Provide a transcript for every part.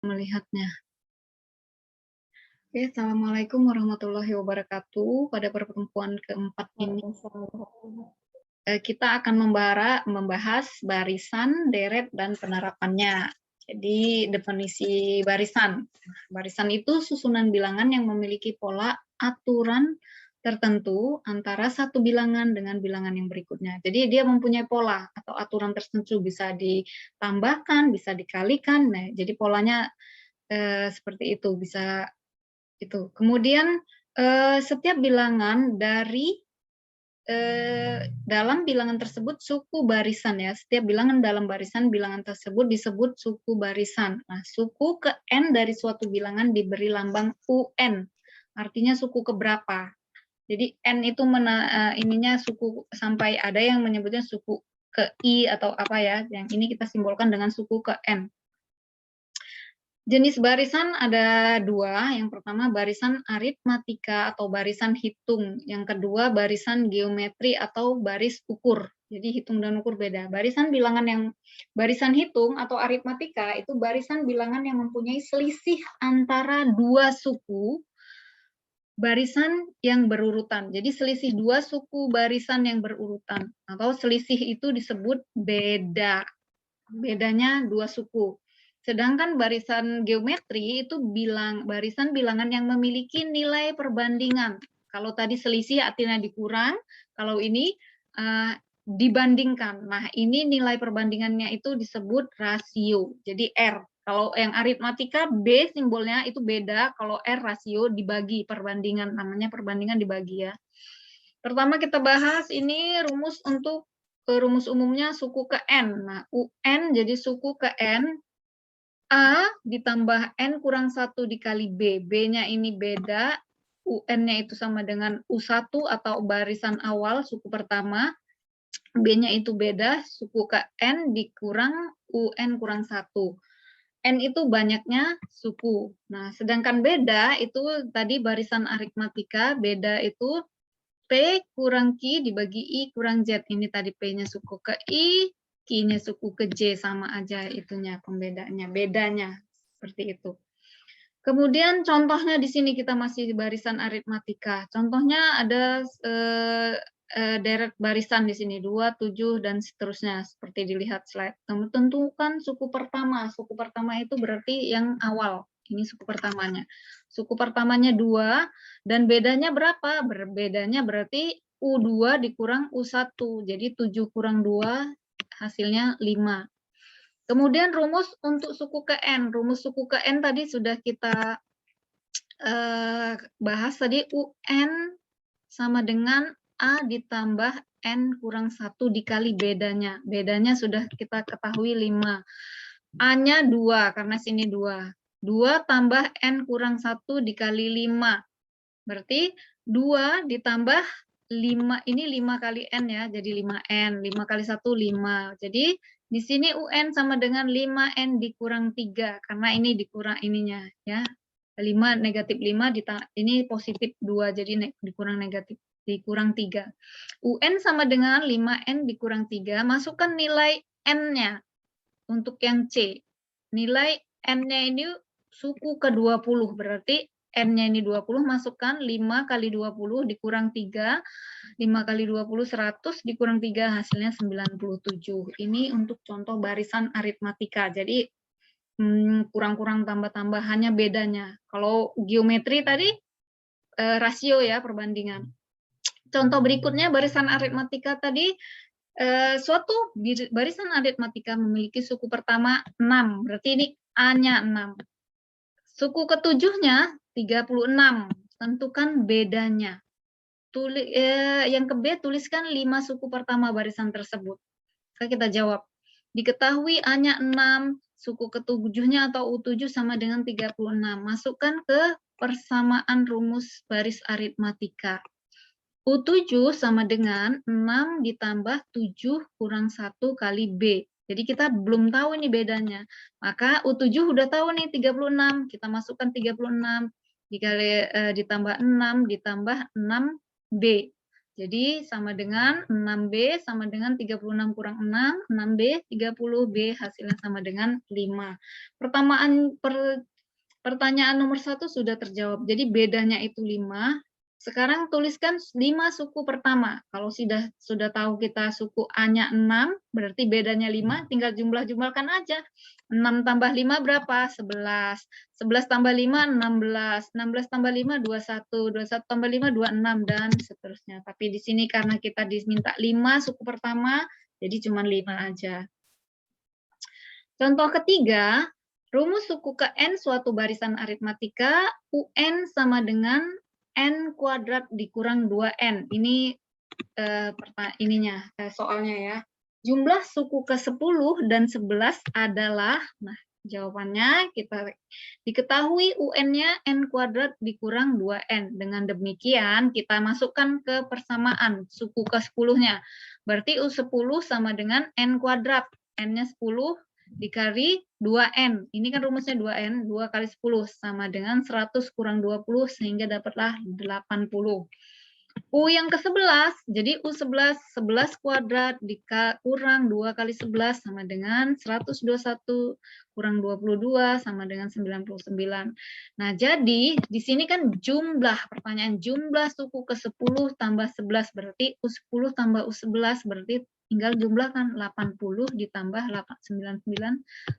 melihatnya. Oke, Assalamualaikum warahmatullahi wabarakatuh. Pada pertemuan keempat ini, kita akan membahas barisan, deret, dan penerapannya. Jadi, definisi barisan. Barisan itu susunan bilangan yang memiliki pola aturan tertentu antara satu bilangan dengan bilangan yang berikutnya. Jadi, dia mempunyai pola atau aturan tertentu, bisa ditambahkan, bisa dikalikan. Nah, jadi polanya seperti itu, bisa itu. Kemudian setiap bilangan dari dalam bilangan tersebut suku barisan ya. Setiap bilangan dalam barisan bilangan tersebut disebut suku barisan. Nah, suku ke n dari suatu bilangan diberi lambang UN. Artinya suku keberapa. Jadi n itu ininya suku sampai ada yang menyebutnya suku ke i atau apa ya. Yang ini kita simbolkan dengan suku ke n. Jenis barisan ada dua. Yang pertama barisan aritmatika atau barisan hitung. Yang kedua barisan geometri atau baris ukur. Jadi hitung dan ukur beda. Barisan hitung atau aritmatika itu barisan bilangan yang mempunyai selisih antara dua suku barisan yang berurutan. Jadi selisih dua suku barisan yang berurutan atau selisih itu disebut beda. Bedanya dua suku. Sedangkan barisan geometri itu barisan bilangan yang memiliki nilai perbandingan. Kalau tadi selisih artinya dikurang, kalau ini dibandingkan. Nah, ini nilai perbandingannya itu disebut rasio. Jadi R. Kalau yang aritmatika B simbolnya itu beda, kalau R rasio dibagi perbandingan, namanya perbandingan dibagi ya. Pertama kita bahas ini rumus umumnya suku ke N. Nah, UN jadi suku ke N, A ditambah N kurang 1 dikali B. B-nya ini beda, UN-nya itu sama dengan U1 atau barisan awal suku pertama. B-nya itu beda, suku ke N dikurang UN kurang 1. N itu banyaknya suku. Nah, sedangkan beda itu tadi barisan aritmatika, beda itu P kurang Q dibagi I kurang Z. Ini tadi P-nya suku ke I, Q-nya suku ke J, sama aja itunya pembedanya, bedanya seperti itu. Kemudian contohnya di sini kita masih di barisan aritmatika. Contohnya ada deret barisan di sini 2, 7 dan seterusnya seperti dilihat slide. Tentukan suku pertama. Suku pertama itu berarti yang awal. Ini suku pertamanya. Suku pertamanya 2 dan bedanya berapa? Bedanya berarti U2 dikurang U1. Jadi 7 kurang 2 hasilnya 5. Kemudian rumus untuk suku ke N. Rumus suku ke N tadi sudah kita bahas tadi. UN sama dengan A ditambah N kurang 1 dikali bedanya. Bedanya sudah kita ketahui 5. A-nya 2 karena sini 2. 2 tambah N kurang 1 dikali 5. Berarti 2 ditambah 5, ini 5 kali N ya, jadi 5N. 5 kali 1, 5. Jadi di sini UN sama dengan 5N dikurang 3, karena ini dikurang ininya ya. 5 negatif 5, ini positif 2, jadi dikurang negatif, dikurang 3. UN sama dengan 5N dikurang 3, masukkan nilai N-nya untuk yang C. Nilai N-nya ini suku ke 20, berarti N-nya ini 20, masukkan 5 kali 20 dikurang 3, 5 kali 20, 100 dikurang 3, hasilnya 97. Ini untuk contoh barisan aritmatika. Jadi, kurang-kurang tambah-tambah, hanya bedanya. Kalau geometri tadi, rasio ya, perbandingan. Contoh berikutnya, barisan aritmatika tadi, suatu barisan aritmatika memiliki suku pertama 6, berarti ini A-nya 6. Suku ketujuhnya 36, tentukan bedanya. Yang ke B, tuliskan 5 suku pertama barisan tersebut. Kita jawab. Diketahui A-nya 6, suku ketujuhnya atau U7 sama dengan 36. Masukkan ke persamaan rumus baris aritmatika. U7 sama dengan 6 ditambah 7 kurang 1 kali B. Jadi kita belum tahu ini bedanya. Maka U7 udah tahu nih 36. Kita masukkan 36 dikali ditambah 6 ditambah 6B. Jadi sama dengan 6B sama dengan 36 kurang 6, 6B, 30B hasilnya sama dengan 5. Pertanyaan nomor 1 sudah terjawab. Jadi bedanya itu 5. Sekarang tuliskan 5 suku pertama. Kalau sudah tahu kita suku A-nya 6, berarti bedanya 5, tinggal jumlah-jumlahkan aja. 6 tambah 5 berapa? 11. 11 tambah 5, 16. 16 tambah 5, 21. 21 tambah 5, 26, dan seterusnya. Tapi di sini karena kita diminta 5 suku pertama, jadi cuma 5 aja. Contoh ketiga, rumus suku ke N suatu barisan aritmatika, UN sama dengan N kuadrat dikurang 2N. Ini soalnya ya. Jumlah suku ke-10 dan 11 adalah, nah jawabannya kita diketahui UN-nya N kuadrat dikurang 2N. Dengan demikian kita masukkan ke persamaan suku ke-10-nya. Berarti U10 sama dengan N kuadrat. N-nya 10 dikali 2N. Ini kan rumusnya 2N, 2 kali 10 sama dengan 100 kurang 20 sehingga dapatlah 80. U yang ke-11, jadi U11, 11 kuadrat dikurang 2 kali 11 sama dengan 121 kurang 22 sama dengan 99. Nah, jadi di sini kan jumlah, pertanyaan jumlah suku ke-10 tambah 11 berarti U10 tambah U11 berarti tinggal jumlahkan 80 ditambah 99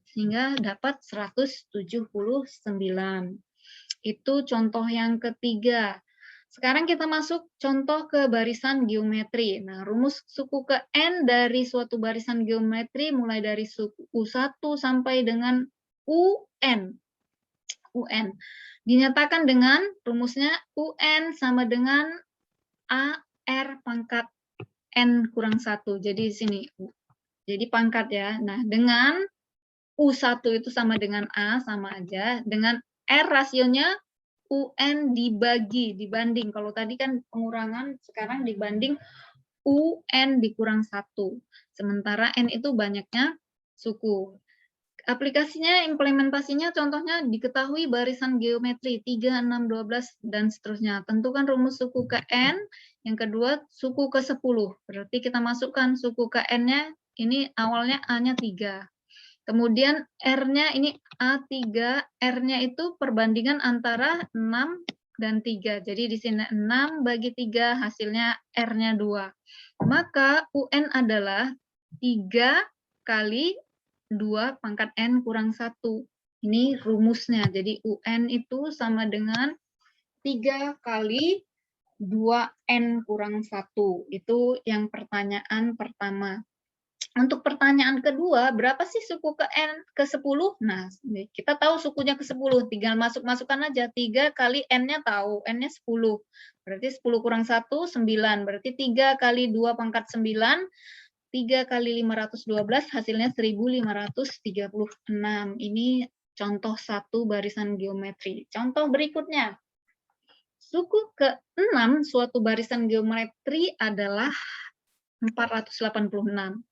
sehingga dapat 179. Itu contoh yang ketiga. Sekarang kita masuk contoh ke barisan geometri. Nah, rumus suku ke N dari suatu barisan geometri mulai dari suku U1 sampai dengan UN. UN. Dinyatakan dengan rumusnya UN sama dengan AR pangkat N kurang 1. Jadi di sini. Jadi pangkat ya. Nah, dengan U1 itu sama dengan A, sama aja. Dengan R rasionya UN dibanding. Kalau tadi kan pengurangan, sekarang dibanding UN dikurang 1. Sementara N itu banyaknya suku. Aplikasinya, implementasinya contohnya diketahui barisan geometri 3, 6, 12, dan seterusnya. Tentukan rumus suku ke N. Yang kedua, suku ke 10. Berarti kita masukkan suku ke N-nya, ini awalnya A-nya 3. Kemudian R-nya ini A3, R-nya itu perbandingan antara 6 dan 3. Jadi di sini 6 bagi 3 hasilnya R-nya 2. Maka UN adalah 3 kali 2 pangkat N kurang 1. Ini rumusnya. Jadi UN itu sama dengan 3 kali 2N kurang 1. Itu yang pertanyaan pertama. Untuk pertanyaan kedua, berapa sih suku ke N ke-10? Nah, kita tahu sukunya ke-10, tinggal masukkan aja. 3 kali N-nya tahu, N-nya 10. Berarti 10 kurang 1, 9. Berarti 3 kali 2 pangkat 9, 3 kali 512, hasilnya 1536. Ini contoh 1 barisan geometri. Contoh berikutnya. Suku ke-6 suatu barisan geometri adalah 486.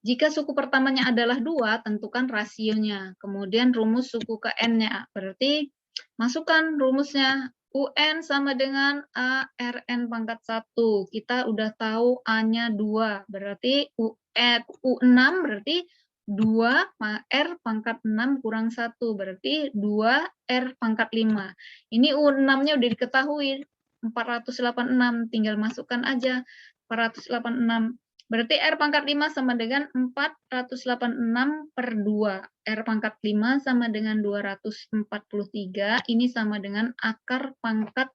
Jika suku pertamanya adalah 2, tentukan rasionya. Kemudian rumus suku ke N-nya. Berarti masukkan rumusnya. UN sama dengan ARN pangkat 1. Kita udah tahu A-nya 2. Berarti U6 berarti 2 R pangkat 6 kurang 1. Berarti 2 R pangkat 5. Ini U6-nya udah diketahui. 486. Tinggal masukkan aja. 486. Berarti R pangkat 5 sama dengan 486 per 2. R pangkat 5 sama dengan 243. Ini sama dengan akar pangkat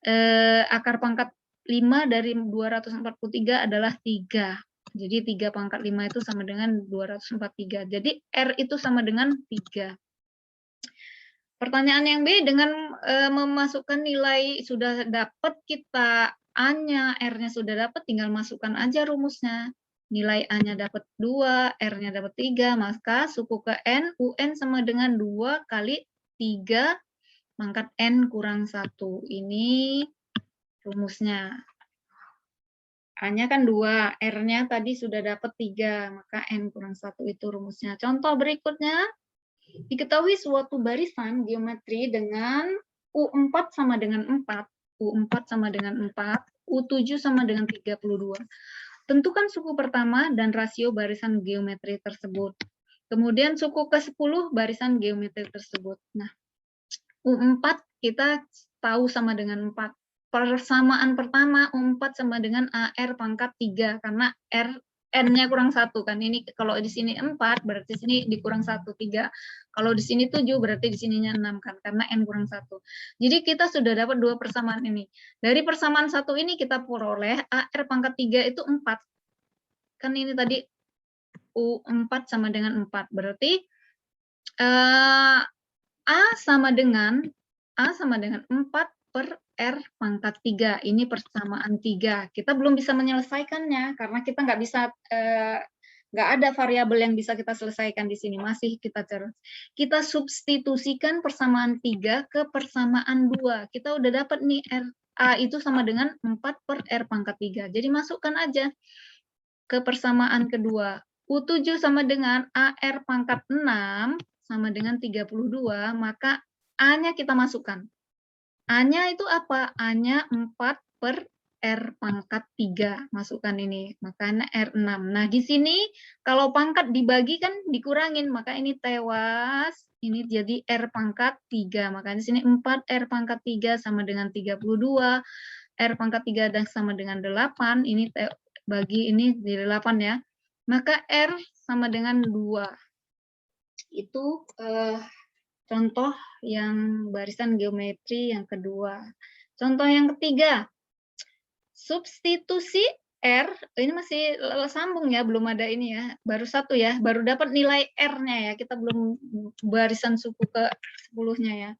5 dari 243 adalah 3. Jadi 3 pangkat 5 itu sama dengan 243. Jadi R itu sama dengan 3. Pertanyaan yang B, dengan memasukkan nilai sudah dapat kita A-nya, R-nya sudah dapat, tinggal masukkan aja rumusnya. Nilai A-nya dapat 2, R-nya dapat 3, maka suku ke N, UN sama dengan 2 kali 3 pangkat N kurang 1. Ini rumusnya. A-nya kan 2, R-nya tadi sudah dapat 3, maka N kurang 1 itu rumusnya. Contoh berikutnya, diketahui suatu barisan geometri dengan U4 sama dengan 4. U4 sama dengan 4, U7 sama dengan 32. Tentukan suku pertama dan rasio barisan geometri tersebut. Kemudian suku ke-10 barisan geometri tersebut. Nah, U4 kita tahu sama dengan 4. Persamaan pertama U4 sama dengan AR pangkat 3 karena N-nya kurang 1 kan. Ini kalau di sini 4 berarti sini dikurang 1 3. Kalau di sini 7 berarti di sininya 6 kan karena N kurang 1. Jadi kita sudah dapat dua persamaan ini. Dari persamaan satu ini kita peroleh AR pangkat 3 itu 4. Kan ini tadi U4 sama dengan 4. Berarti A sama dengan 4 per R pangkat 3. Ini persamaan 3. Kita belum bisa menyelesaikannya karena kita nggak bisa, nggak ada variabel yang bisa kita selesaikan di sini. Masih kita cari. Kita substitusikan persamaan 3 ke persamaan 2. Kita udah dapat nih A itu sama dengan 4 per R pangkat 3. Jadi masukkan aja ke persamaan kedua. U7 sama dengan AR pangkat 6 sama dengan 32, maka A-nya kita masukkan. A-nya itu apa? A-nya 4 per R pangkat 3. Masukkan ini, makanya R6. Nah, di sini kalau pangkat dibagi kan dikurangin, maka ini tewas. Ini jadi R pangkat 3. Makanya di sini 4 R pangkat 3 sama dengan 32. R pangkat 3 dan sama dengan 8. Ini bagi ini di 8 ya. Maka R sama dengan 2. Itu contoh yang barisan geometri yang kedua. Contoh yang ketiga, substitusi R, ini masih sambung ya, belum ada ini ya, baru satu ya, baru dapat nilai R-nya ya, kita belum barisan suku ke 10-nya ya.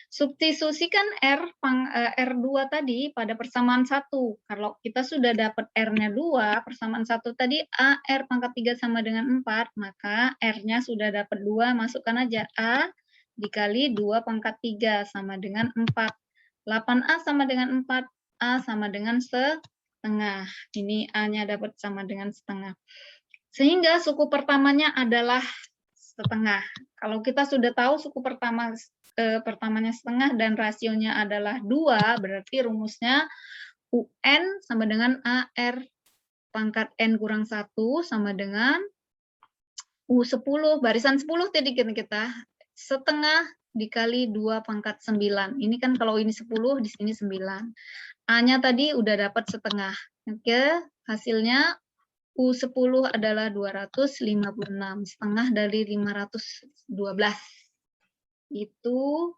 Substitusikan R2 tadi pada persamaan 1. Kalau kita sudah dapat R-nya 2, persamaan 1 tadi AR pangkat 3 sama dengan 4, maka R-nya sudah dapat 2, masukkan aja A dikali 2 pangkat 3 sama dengan 4. 8A sama dengan 4, A sama dengan setengah. Ini A-nya dapat sama dengan setengah. Sehingga suku pertamanya adalah setengah. Kalau kita sudah tahu suku pertamanya setengah dan rasionya adalah 2, berarti rumusnya UN sama dengan AR pangkat N kurang 1 sama dengan U10, barisan 10 tadi kita, setengah dikali 2 pangkat 9. Ini kan kalau ini 10, di sini 9. A-nya tadi udah dapat setengah. Oke, hasilnya U10 adalah 256, setengah dari 512. Itu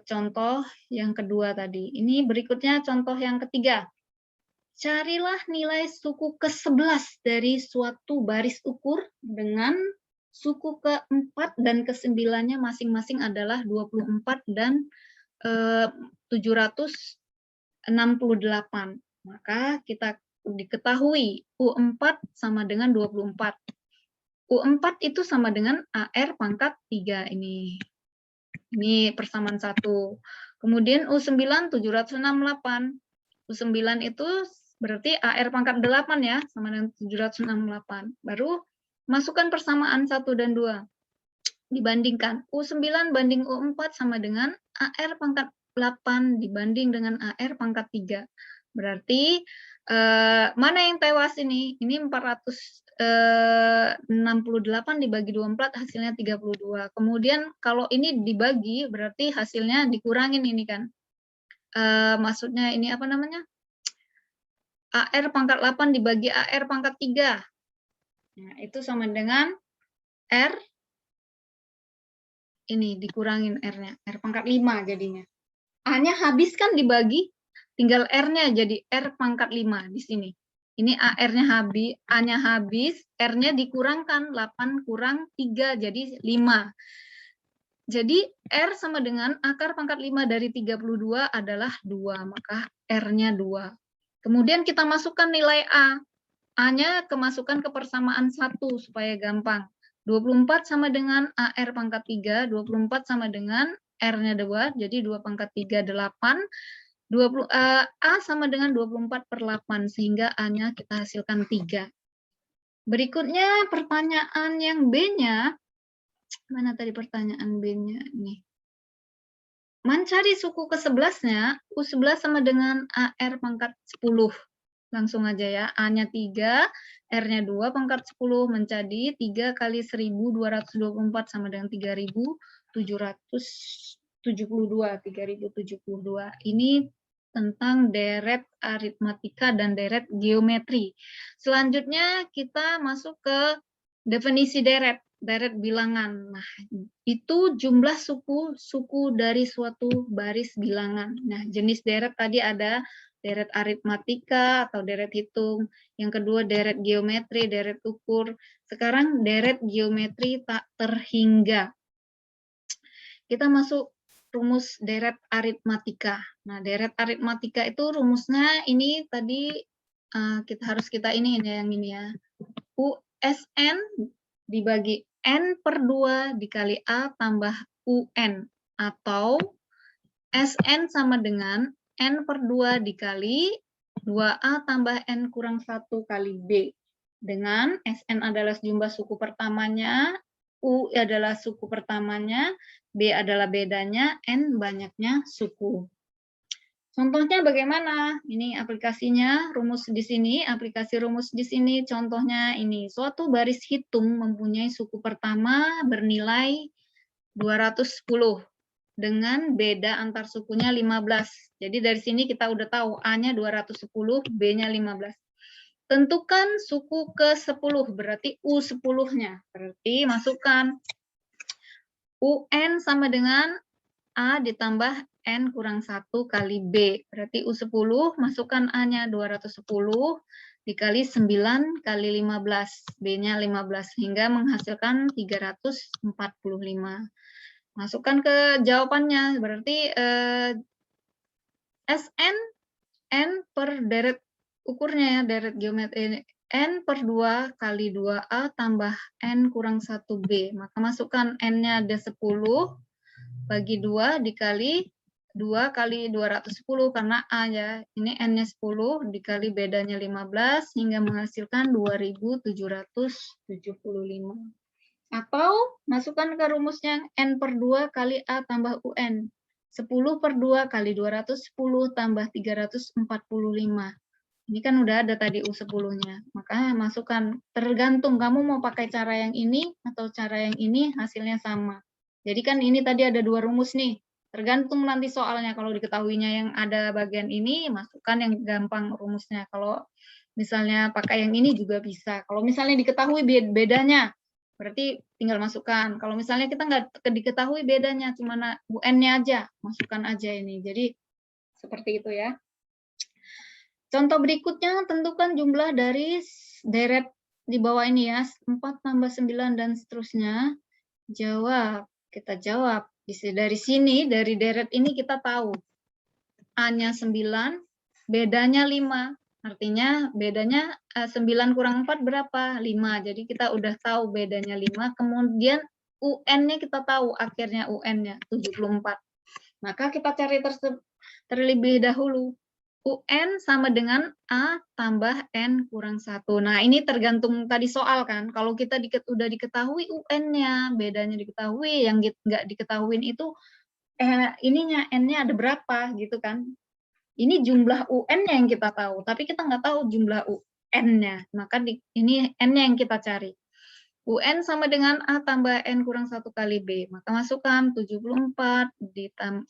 contoh yang kedua tadi. Ini berikutnya contoh yang ketiga. Carilah nilai suku ke-11 dari suatu baris ukur dengan suku ke-4 dan ke-9-nya masing-masing adalah 24 dan 768. Maka kita diketahui U4 sama dengan 24. U4 itu sama dengan AR pangkat 3 ini. Ini persamaan 1. Kemudian U9 768. U9 itu berarti AR pangkat 8 ya, sama dengan 768. Baru masukkan persamaan 1 dan 2. Dibandingkan U9 banding U4 sama dengan AR pangkat 8 dibanding dengan AR pangkat 3. Berarti mana yang tewas ini? Ini 468 dibagi 24 hasilnya 32. Kemudian kalau ini dibagi berarti hasilnya dikurangin ini kan. Maksudnya ini apa namanya? AR pangkat 8 dibagi AR pangkat 3. Nah, itu sama dengan R ini dikurangin R-nya. R pangkat 5 jadinya. A-nya habis kan dibagi, tinggal R-nya jadi R pangkat 5 di sini. Ini AR-nya habis, A-nya habis, R-nya dikurangkan 8 kurang 3 jadi 5. Jadi R sama dengan akar pangkat 5 dari 32 adalah 2, maka R-nya 2. Kemudian kita masukkan nilai A. A-nya kemasukan ke persamaan 1 supaya gampang. 24 sama dengan AR pangkat 3, 24 sama dengan R-nya 2, jadi 2 pangkat 3, 8. A sama dengan 24 per 8, sehingga A-nya kita hasilkan 3. Berikutnya pertanyaan yang B-nya, mana tadi pertanyaan B-nya? Ini. Mencari suku ke-11-nya, U11 sama dengan AR pangkat 10. Langsung aja ya, A-nya 3, R-nya 2 pangkat 10 menjadi 3 kali 1224 sama dengan 3772. 3072. Ini tentang deret aritmatika dan deret geometri. Selanjutnya kita masuk ke definisi deret bilangan. Nah, itu jumlah suku dari suatu baris bilangan. Nah, jenis deret tadi ada deret aritmatika atau deret hitung. Yang kedua deret geometri, deret ukur. Sekarang deret geometri tak terhingga. Kita masuk rumus deret aritmatika. Nah, deret aritmatika itu rumusnya ini tadi harus kita ini ya, yang ini ya. USN dibagi N per 2 dikali A tambah UN. Atau SN sama dengan N per 2 dikali 2A tambah N kurang 1 kali B. Dengan SN adalah jumlah suku pertamanya, U adalah suku pertamanya, B adalah bedanya, N banyaknya suku. Contohnya bagaimana? Ini aplikasinya, rumus di sini, aplikasi rumus di sini, contohnya ini. Suatu baris hitung mempunyai suku pertama bernilai 210 dengan beda antar sukunya 15. Jadi dari sini kita udah tahu A-nya 210, B-nya 15. Tentukan suku ke-10, berarti U10-nya. Berarti masukkan UN sama dengan A ditambah N kurang 1 kali B. Berarti U10, masukkan A-nya 210, dikali 9 kali 15. B-nya 15, hingga menghasilkan 345. Masukkan ke jawabannya, berarti SN, N per deret ukurnya ya, deret geometri N per 2 kali 2A tambah N kurang 1B. Maka masukkan N-nya ada 10, bagi 2 dikali 2 kali 210 karena A ya. Ini N-nya 10 dikali bedanya 15 hingga menghasilkan 2775. Atau masukkan ke rumusnya N per 2 kali A tambah UN. 10 per 2 kali 210 tambah 345. Ini kan udah ada tadi U10-nya. Maka masukkan, tergantung kamu mau pakai cara yang ini atau cara yang ini, hasilnya sama. Jadi kan ini tadi ada 2 rumus nih. Tergantung nanti soalnya, kalau diketahuinya yang ada bagian ini, masukkan yang gampang rumusnya. Kalau misalnya pakai yang ini juga bisa. Kalau misalnya diketahui bedanya, berarti tinggal masukkan. Kalau misalnya kita nggak diketahui bedanya, cuma UN-nya aja, masukkan aja ini. Jadi seperti itu ya. Contoh berikutnya, tentukan jumlah dari deret di bawah ini ya, 4 tambah 9 dan seterusnya. Jawab, kita jawab. Dari sini, dari deret ini kita tahu. A-nya 9, bedanya 5. Artinya bedanya 9 kurang 4 berapa? 5. Jadi kita udah tahu bedanya 5. Kemudian UN-nya kita tahu, akhirnya UN-nya 74. Maka kita cari terlebih dahulu. UN sama dengan A tambah N kurang 1. Nah, ini tergantung tadi soal kan. Kalau kita udah diketahui UN-nya, bedanya diketahui, yang nggak diketahuin itu ininya N-nya ada berapa gitu kan. Ini jumlah UN-nya yang kita tahu, tapi kita nggak tahu jumlah UN-nya. Maka ini N-nya yang kita cari. UN sama dengan A tambah N kurang 1 kali B. Maka masukkan 74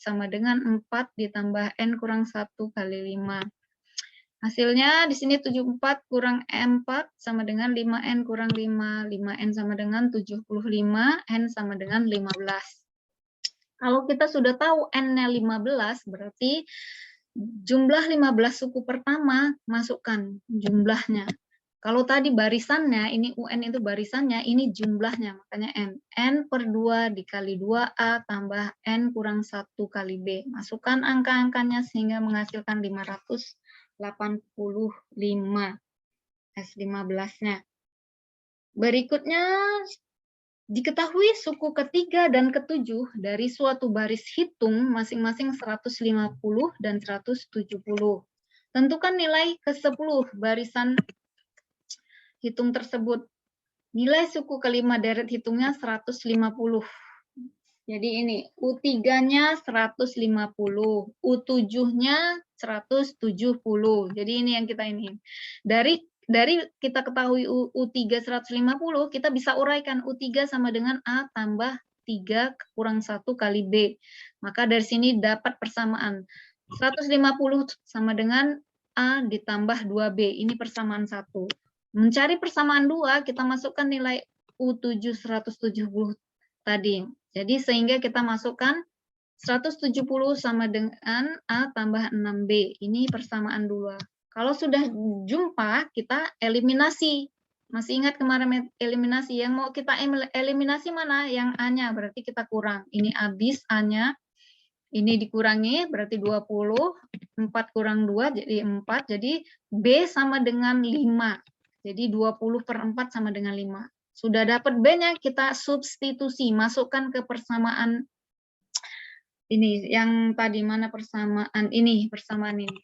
sama dengan 4 ditambah N kurang 1 kali 5. Hasilnya di sini 74 kurang 4 sama dengan 5N kurang 5. 5N sama dengan 75, N sama dengan 15. Kalau kita sudah tahu N-nya 15, berarti jumlah 15 suku pertama, masukkan jumlahnya. Kalau tadi barisannya, ini UN itu barisannya, ini jumlahnya, makanya N. N per 2 dikali 2A tambah N kurang 1 kali B. Masukkan angka-angkanya sehingga menghasilkan 585 S15-nya. Berikutnya, diketahui suku ketiga dan ketujuh dari suatu baris hitung masing-masing 150 dan 170. Tentukan nilai ke-10 barisan hitung tersebut. Nilai suku kelima deret hitungnya 150. Jadi ini U3-nya 150, U7-nya 170. Jadi ini yang kita ini. Dari kita ketahui U3 150, kita bisa uraikan U3 sama dengan A tambah 3 kurang 1 kali B. Maka dari sini dapat persamaan. 150 sama dengan A ditambah 2B. Ini persamaan 1. Mencari persamaan 2, kita masukkan nilai U7 170 tadi. Jadi sehingga kita masukkan 170 sama dengan A tambah 6B. Ini persamaan 2. Kalau sudah jumpa, kita eliminasi. Masih ingat kemarin eliminasi? Yang mau kita eliminasi mana? Yang A-nya, berarti kita kurang. Ini habis A-nya. Ini dikurangi, berarti 20. 4 kurang 2, jadi 4. Jadi B sama dengan 5. Jadi 20/4 sama dengan 5. Sudah dapat B-nya, kita substitusi, masukkan ke persamaan ini. Yang tadi mana persamaan ini,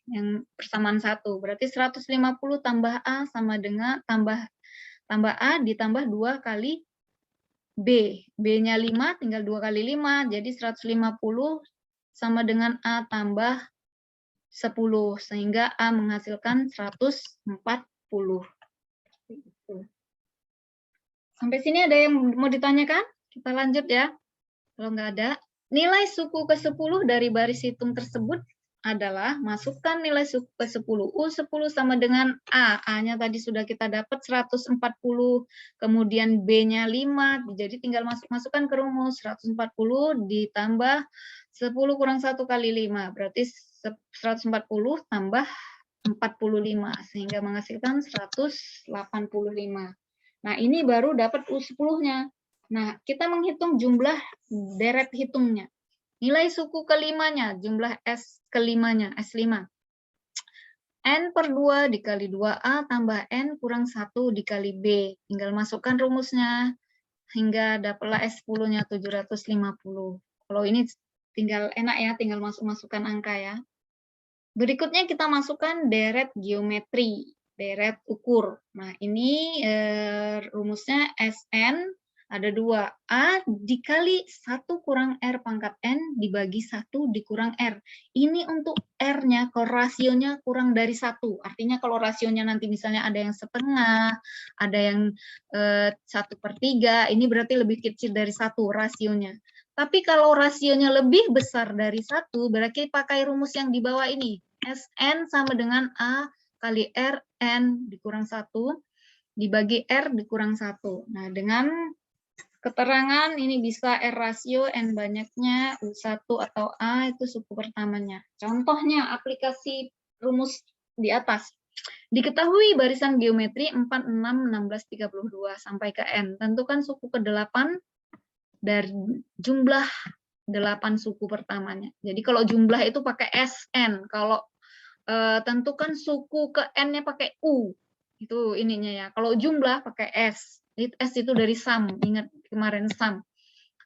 yang persamaan 1. Berarti 150 tambah A sama dengan tambah A ditambah 2 kali B. B-nya 5, tinggal 2 kali 5, jadi 150 sama dengan A tambah 10, sehingga A menghasilkan 140. Sampai sini ada yang mau ditanyakan? Kita lanjut ya. Kalau nggak ada, nilai suku ke-10 dari baris hitung tersebut adalah masukkan nilai suku ke-10. U10 sama dengan A. A-nya tadi sudah kita dapat 140, kemudian B-nya 5, jadi tinggal masukkan ke rumus 140 ditambah 10 kurang 1 kali 5, berarti 140 tambah 45, sehingga menghasilkan 185. Nah, ini baru dapat U10-nya. Nah, kita menghitung jumlah deret hitungnya. Nilai suku kelimanya, jumlah S kelimanya, S5. N per 2 dikali 2A tambah N kurang 1 dikali B. Tinggal masukkan rumusnya, hingga dapatlah S10-nya 750. Kalau ini tinggal enak ya, tinggal masukkan angka ya. Berikutnya kita masukkan deret geometri, deret ukur. Nah, ini rumusnya Sn ada 2. A dikali 1 kurang R pangkat N dibagi 1 dikurang R. Ini untuk R-nya, kalau rasionya kurang dari 1. Artinya kalau rasionya nanti misalnya ada yang setengah, ada yang 1/3, ini berarti lebih kecil dari 1 rasionya. Tapi kalau rasionya lebih besar dari 1, berarti pakai rumus yang di bawah ini. Sn sama dengan A kali R N dikurang 1, dibagi R dikurang 1. Nah, dengan keterangan ini bisa R rasio N banyaknya, U1 atau A itu suku pertamanya. Contohnya aplikasi rumus di atas. Diketahui barisan geometri 4, 6, 16, 32 sampai ke N. Tentukan suku ke-8 dari jumlah 8 suku pertamanya. Jadi kalau jumlah itu pakai SN, kalau tentukan suku ke N-nya pakai U. Itu ininya ya. Kalau jumlah pakai S. S itu dari sum, ingat kemarin sum.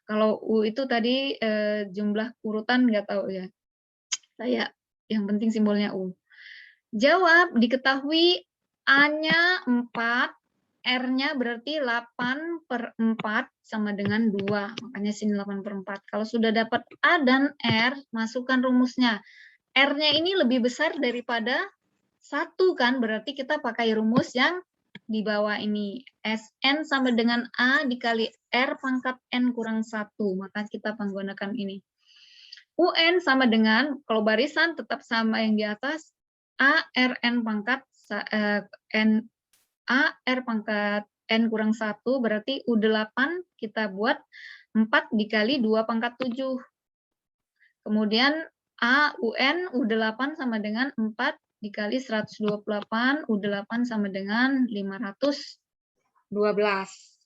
Kalau U itu tadi jumlah urutan nggak tahu ya. Saya yang penting simbolnya U. Jawab, diketahui A-nya 4, R-nya berarti 8/4 sama dengan 2. Makanya sini 8/4. Kalau sudah dapat A dan R, masukkan rumusnya. R-nya ini lebih besar daripada 1 kan, berarti kita pakai rumus yang di bawah ini. Sn sama dengan A dikali R pangkat N kurang 1. Maka kita menggunakan ini. UN sama dengan, kalau barisan tetap sama yang di atas, A R N pangkat N A R pangkat N kurang 1, berarti U8 kita buat 4 dikali 2 pangkat 7. Kemudian A UN U8 sama dengan 4 dikali 128, U8 sama dengan 512.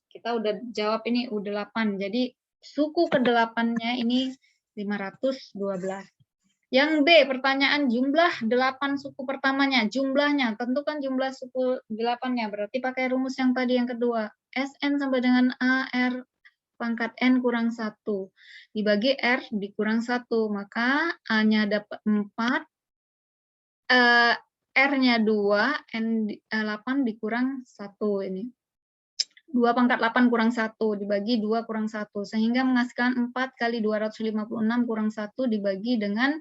Kita udah jawab ini U8, jadi suku ke-8-nya ini 512. Yang B, pertanyaan jumlah 8 suku pertamanya, jumlahnya, tentukan jumlah suku 8-nya, berarti pakai rumus yang tadi yang kedua. Sn sama dengan AR pangkat N kurang 1, dibagi R dikurang 1, maka A-nya dapat 4, R-nya 2, N 8 dikurang 1 ini. 2 pangkat 8 kurang 1 dibagi 2 kurang 1, sehingga menghasilkan 4 kali 256 kurang 1 dibagi dengan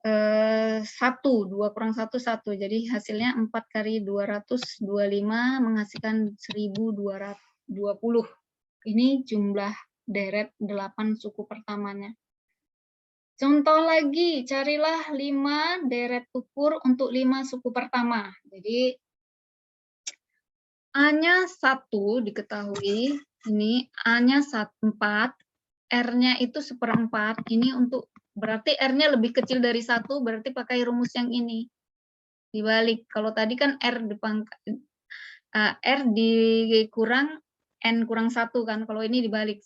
1, 2 kurang 1, 1. Jadi hasilnya 4 kali 225 menghasilkan 1220. Ini jumlah deret 8 suku pertamanya. Contoh lagi, carilah 5 deret ukur untuk 5 suku pertama. Jadi A-nya 1 diketahui, ini A-nya 4, R-nya itu 1/4, ini untuk berarti R-nya lebih kecil dari 1, berarti pakai rumus yang ini. Dibalik, kalau tadi kan R dikurang N kurang 1 kan, kalau ini dibalik,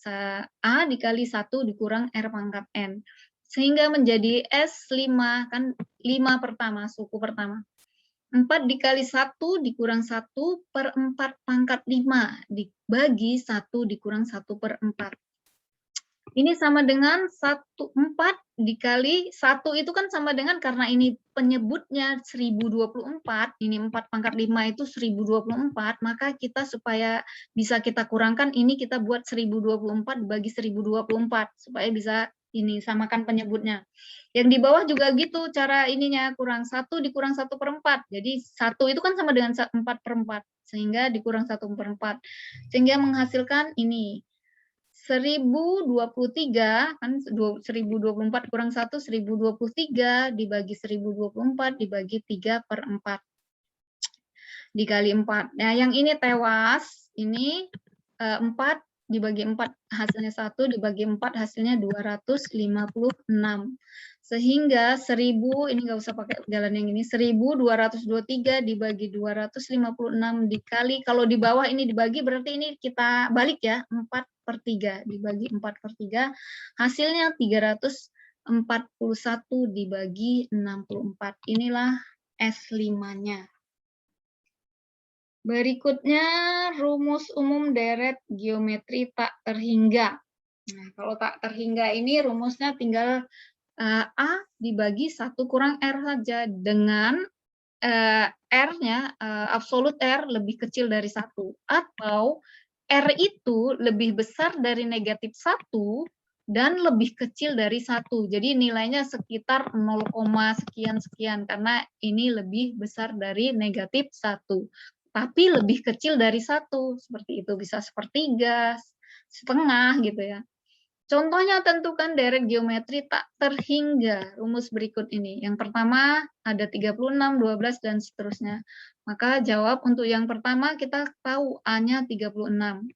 A dikali 1 dikurang R pangkat N. Sehingga menjadi S5, kan 5 pertama, suku pertama. 4 dikali 1 dikurang 1/4 pangkat 5 dibagi 1 dikurang 1/4. Ini sama dengan 4 dikali 1 itu kan sama dengan, karena ini penyebutnya 1024, ini 4 pangkat 5 itu 1024, maka kita supaya bisa kita kurangkan, ini kita buat 1024 bagi 1024, supaya bisa ini samakan penyebutnya. Yang di bawah juga gitu cara ininya, kurang 1 dikurang 1/4. Jadi 1 itu kan sama dengan 4/4, sehingga dikurang 1/4. Sehingga menghasilkan ini 1023, kan 1024 kurang 1, 1023 dibagi 1024 dibagi 3/4. Dikali 4. Nah, yang ini tewas, ini 4 dibagi 4 hasilnya 1, dibagi 4 hasilnya 256. Sehingga 1000, ini nggak usah pakai jalan yang ini, 1223 dibagi 256 dikali, kalau di bawah ini dibagi berarti ini kita balik ya, 4/3 dibagi 4/3, hasilnya 341 dibagi 64. Inilah S5-nya. Berikutnya rumus umum deret geometri tak terhingga. Nah, kalau tak terhingga ini rumusnya tinggal A dibagi 1 kurang R saja, dengan R-nya, absolut R lebih kecil dari 1, atau R itu lebih besar dari negatif 1 dan lebih kecil dari 1. Jadi nilainya sekitar 0, sekian-sekian, karena ini lebih besar dari negatif 1. Tapi lebih kecil dari 1, seperti itu, bisa 1/3, setengah gitu ya. Contohnya tentukan deret geometri tak terhingga, rumus berikut ini. Yang pertama ada 36, 12, dan seterusnya. Maka jawab untuk yang pertama, kita tahu A-nya 36.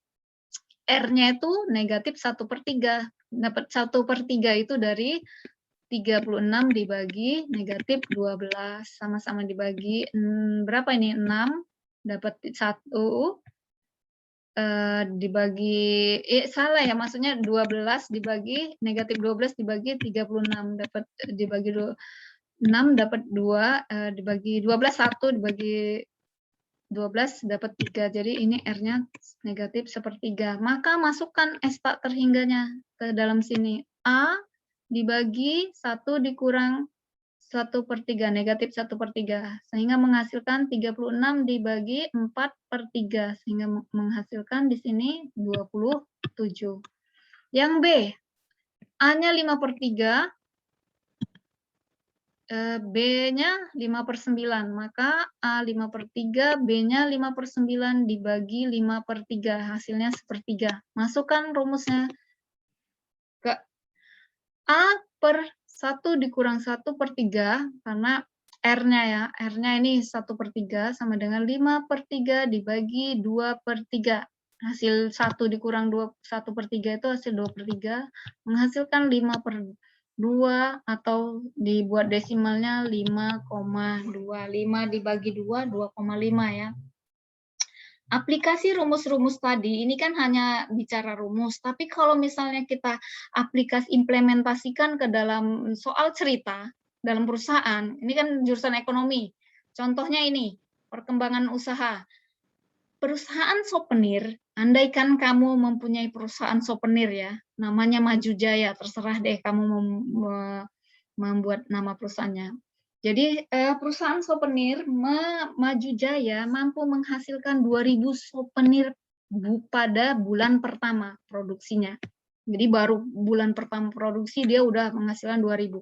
R-nya itu negatif 1/3. Dapat 1/3 itu dari 36 dibagi negatif 12. Sama-sama dibagi, berapa ini? 6. Dapat 1. Dibagi, salah ya, maksudnya 12 dibagi negatif 12 dibagi 36, dapat dibagi 6 dapat 2, dibagi 12 1 dibagi 12 dapat 3. Jadi ini R-nya negatif 1/3. Maka masukkan S tak terhingganya ke dalam sini. A dibagi 1 dikurang 1/3, negatif 1/3, sehingga menghasilkan 36 dibagi 4/3, sehingga menghasilkan di sini 27. Yang B, A-nya 5/3, B-nya 5/9, maka A 5/3, B-nya 5/9 dibagi 5/3, hasilnya 1/3. Masukkan rumusnya ke A per 1 dikurang 1/3, karena R-nya ya, R-nya ini 1/3 sama dengan 5/3 dibagi 2/3. Hasil 1 dikurang 1/3 itu hasil 2/3, menghasilkan 5/2, atau dibuat desimalnya 5,2. 5 dibagi 2, 2,5 ya. Aplikasi rumus-rumus tadi, ini kan hanya bicara rumus, tapi kalau misalnya kita implementasikan ke dalam soal cerita, dalam perusahaan, ini kan jurusan ekonomi, contohnya ini, perkembangan usaha. Perusahaan souvenir, andaikan kamu mempunyai perusahaan souvenir ya, namanya Maju Jaya, terserah deh kamu membuat nama perusahaannya. Jadi perusahaan souvenir Maju Jaya mampu menghasilkan 2000 souvenir pada bulan pertama produksinya. Jadi baru bulan pertama produksi dia udah menghasilkan 2.000.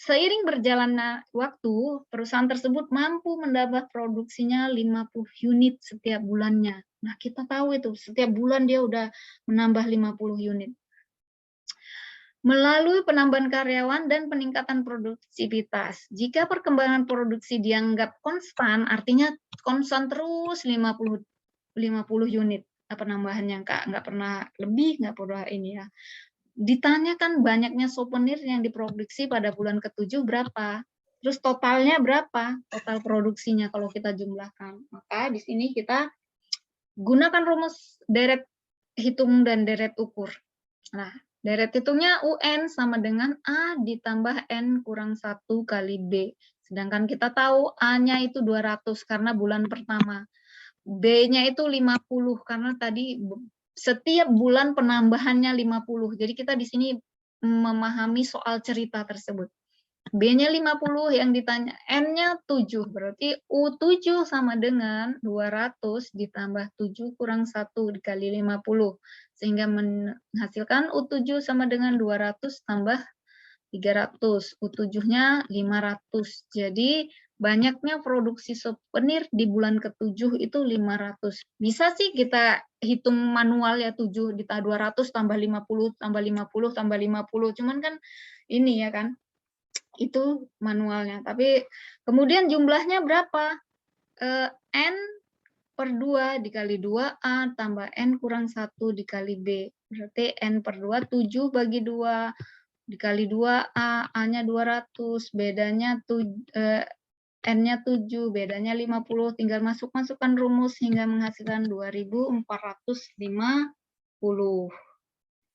Seiring berjalannya waktu, perusahaan tersebut mampu menambah produksinya 50 unit setiap bulannya. Nah, kita tahu itu, setiap bulan dia udah menambah 50 unit. Melalui penambahan karyawan dan peningkatan produktivitas. Jika perkembangan produksi dianggap konstan, artinya konstan terus 50 unit penambahannya, nggak pernah lebih, nggak pernah ini ya. Ditanyakan banyaknya souvenir yang diproduksi pada bulan ke-7 berapa, terus totalnya berapa, total produksinya kalau kita jumlahkan. Maka di sini kita gunakan rumus deret hitung dan deret ukur. Nah, deret hitungnya UN sama dengan A ditambah N kurang 1 kali B. Sedangkan kita tahu A-nya itu 200 karena bulan pertama. B-nya itu 50 karena tadi setiap bulan penambahannya 50. Jadi kita di sini memahami soal cerita tersebut. B-nya 50 yang ditanya, N-nya 7. Berarti U7 sama dengan 200 ditambah 7 kurang 1 dikali 50. Sehingga menghasilkan U7 sama dengan 200 tambah 300. U7-nya 500. Jadi banyaknya produksi souvenir di bulan ke-7 itu 500. Bisa sih kita hitung manual ya 7 ditambah 200 tambah 50 tambah 50 tambah 50. Cuman kan ini ya kan, itu manualnya. Tapi kemudian jumlahnya berapa? N per 2 dikali 2A tambah N kurang 1 dikali B. Berarti N per 2, 7 bagi 2 dikali 2A, A-nya 200, bedanya N-nya 7, bedanya 50, tinggal masukkan rumus hingga menghasilkan 2.450.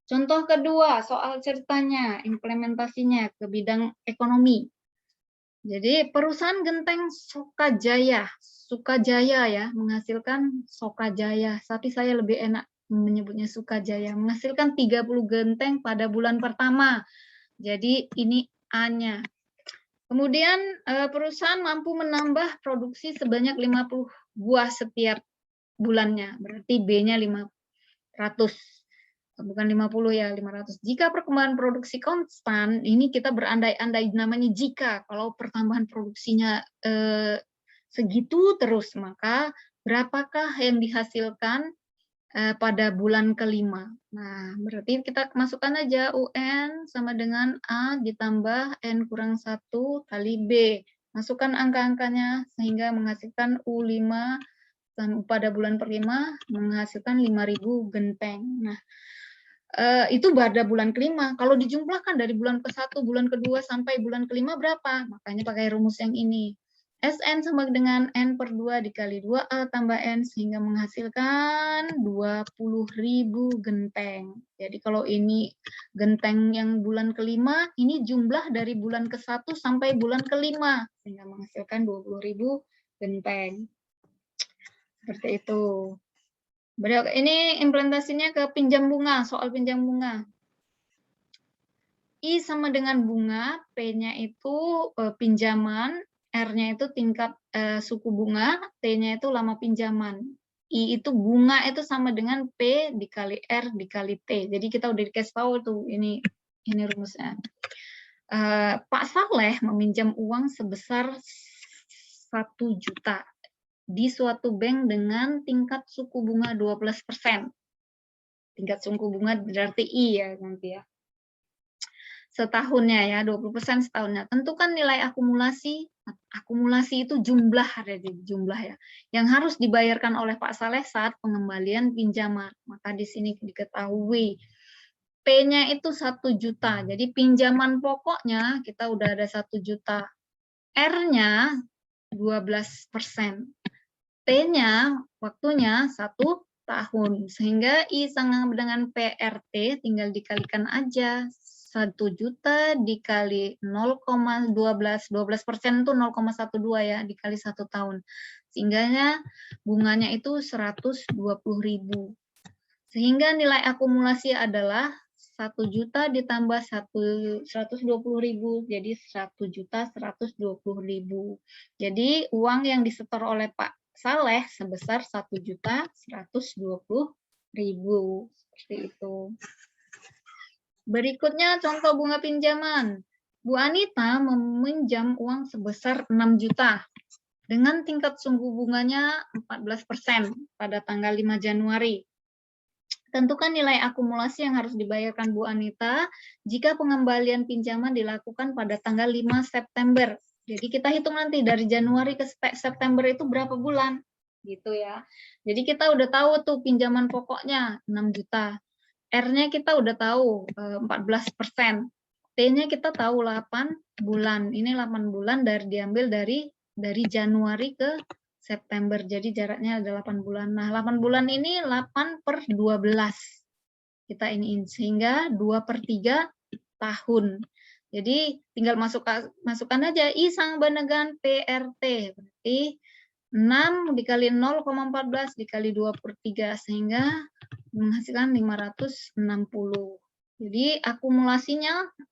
Contoh kedua, soal ceritanya, implementasinya ke bidang ekonomi. Jadi perusahaan genteng Sukajaya ya, menghasilkan Sokajaya, tapi saya lebih enak menyebutnya Sukajaya, menghasilkan 30 genteng pada bulan pertama. Jadi ini A-nya. Kemudian perusahaan mampu menambah produksi sebanyak 50 buah setiap bulannya, berarti B-nya 500. Bukan 50 ya, 500. Jika perkembangan produksi konstan, ini kita berandai-andai namanya jika, kalau pertambahan produksinya segitu terus, maka berapakah yang dihasilkan pada bulan kelima. Nah, berarti kita masukkan aja UN sama dengan A ditambah N kurang 1 kali B. Masukkan angka-angkanya sehingga menghasilkan U5 pada bulan perlima menghasilkan 5.000 genteng. Nah, itu pada bulan kelima. Kalau dijumlahkan dari bulan ke-1, bulan kedua sampai bulan kelima berapa? Makanya pakai rumus yang ini. SN sama dengan N per 2 dikali 2A tambah N sehingga menghasilkan 20.000 genteng. Jadi kalau ini genteng yang bulan kelima, ini jumlah dari bulan ke-1 sampai bulan kelima sehingga menghasilkan 20.000 genteng. Seperti itu. Ini implementasinya ke pinjam bunga, soal pinjam bunga. I sama dengan bunga, P-nya itu pinjaman, R-nya itu tingkat suku bunga, T-nya itu lama pinjaman. I itu bunga itu sama dengan P dikali R dikali T. Jadi kita udah dikasih tahu tuh ini rumusnya. Pak Saleh meminjam uang sebesar 1 juta di suatu bank dengan tingkat suku bunga 12%. Tingkat suku bunga berarti I ya nanti ya. Setahunnya ya, 20% setahunnya. Tentukan nilai akumulasi. Akumulasi itu jumlah ya, yang harus dibayarkan oleh Pak Saleh saat pengembalian pinjaman. Maka di sini diketahui P-nya itu 1 juta. Jadi pinjaman pokoknya kita udah ada 1 juta. R-nya 12%. T-nya waktunya 1 tahun. Sehingga I sama dengan PRT tinggal dikalikan aja. 1 juta dikali 0,12, 12% itu 0,12 ya, dikali 1 tahun. Sehingga bunganya itu 120.000. Sehingga nilai akumulasi adalah 1 juta ditambah 120.000, jadi 1.120.000. Jadi uang yang disetor oleh Pak saleh sebesar 1.120.000. Seperti itu. Berikutnya contoh bunga pinjaman. Bu Anita meminjam uang sebesar 6 juta dengan tingkat suku bunganya 14% pada tanggal 5 Januari. Tentukan nilai akumulasi yang harus dibayarkan Bu Anita jika pengembalian pinjaman dilakukan pada tanggal 5 September. Jadi kita hitung nanti dari Januari ke September itu berapa bulan, gitu ya. Jadi kita udah tahu tuh pinjaman pokoknya 6 juta. R-nya kita udah tahu 14%. T-nya kita tahu 8 bulan. Ini 8 bulan diambil dari Januari ke September. Jadi jaraknya ada 8 bulan. Nah, 8 bulan ini 8/12. Kita iniin sehingga 2/3 tahun. Jadi tinggal masukkan aja I sang benegan PRT. Berarti 6 dikali 0,14 dikali 2/3 sehingga menghasilkan 560. Jadi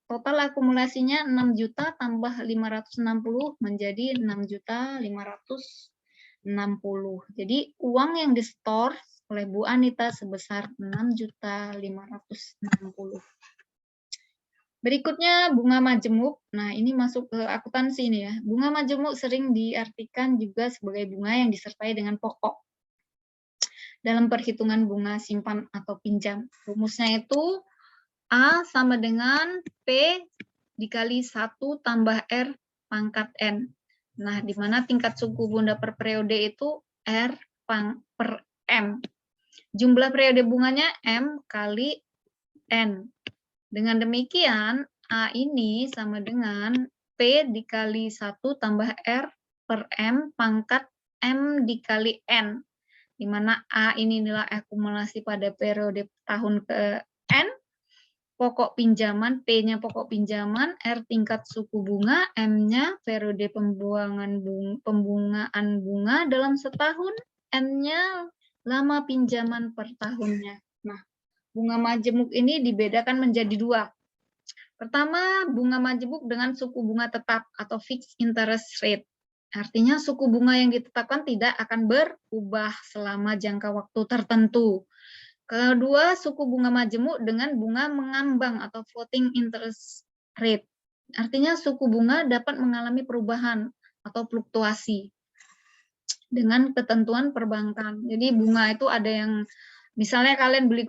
total akumulasinya 6 juta tambah 560 menjadi 6.560. Jadi uang yang disetor oleh Bu Anita sebesar 6.560. Berikutnya bunga majemuk. Nah, ini masuk ke akuntansi nih ya. Bunga majemuk sering diartikan juga sebagai bunga yang disertai dengan pokok dalam perhitungan bunga simpan atau pinjam. Rumusnya itu A sama dengan P dikali 1 tambah R pangkat N. Nah, di mana tingkat suku bunga per periode itu R per M. Jumlah periode bunganya M kali N. Dengan demikian, A ini sama dengan P dikali 1 tambah R per M pangkat M dikali N. Di mana A ini nilai akumulasi pada periode tahun ke N, pokok pinjaman, P-nya pokok pinjaman, R tingkat suku bunga, M-nya periode pembungaan bunga dalam setahun, N-nya lama pinjaman per tahunnya. Nah, bunga majemuk ini dibedakan menjadi 2. Pertama, bunga majemuk dengan suku bunga tetap atau fixed interest rate. Artinya suku bunga yang ditetapkan tidak akan berubah selama jangka waktu tertentu. Kedua, suku bunga majemuk dengan bunga mengambang atau floating interest rate. Artinya suku bunga dapat mengalami perubahan atau fluktuasi dengan ketentuan perbankan. Jadi bunga itu ada yang, misalnya kalian beli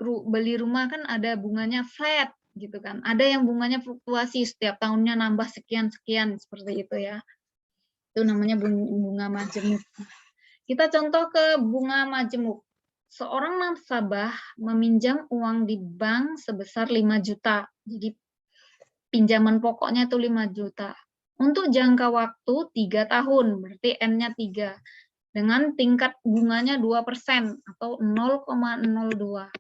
rumah kan ada bunganya flat gitu kan. Ada yang bunganya fluktuasi setiap tahunnya nambah sekian-sekian seperti itu ya. Itu namanya bunga majemuk. Kita contoh ke bunga majemuk. Seorang nasabah meminjam uang di bank sebesar 5 juta. Jadi pinjaman pokoknya itu 5 juta. Untuk jangka waktu 3 tahun, berarti N-nya 3. Dengan tingkat bunganya 2% atau 0,02.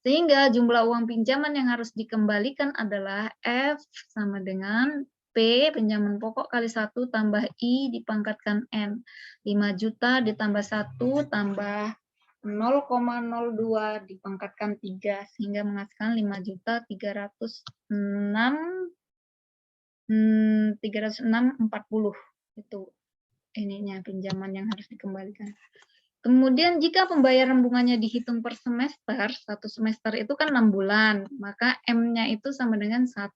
Sehingga jumlah uang pinjaman yang harus dikembalikan adalah F sama dengan P, pinjaman pokok kali 1 tambah I dipangkatkan N. 5 juta ditambah 1 tambah 0,02 dipangkatkan 3 sehingga menghasilkan 5.306.40 itu ininya pinjaman yang harus dikembalikan. Kemudian jika pembayaran bunganya dihitung per semester, 1 semester itu kan 6 bulan, maka M-nya itu sama dengan 1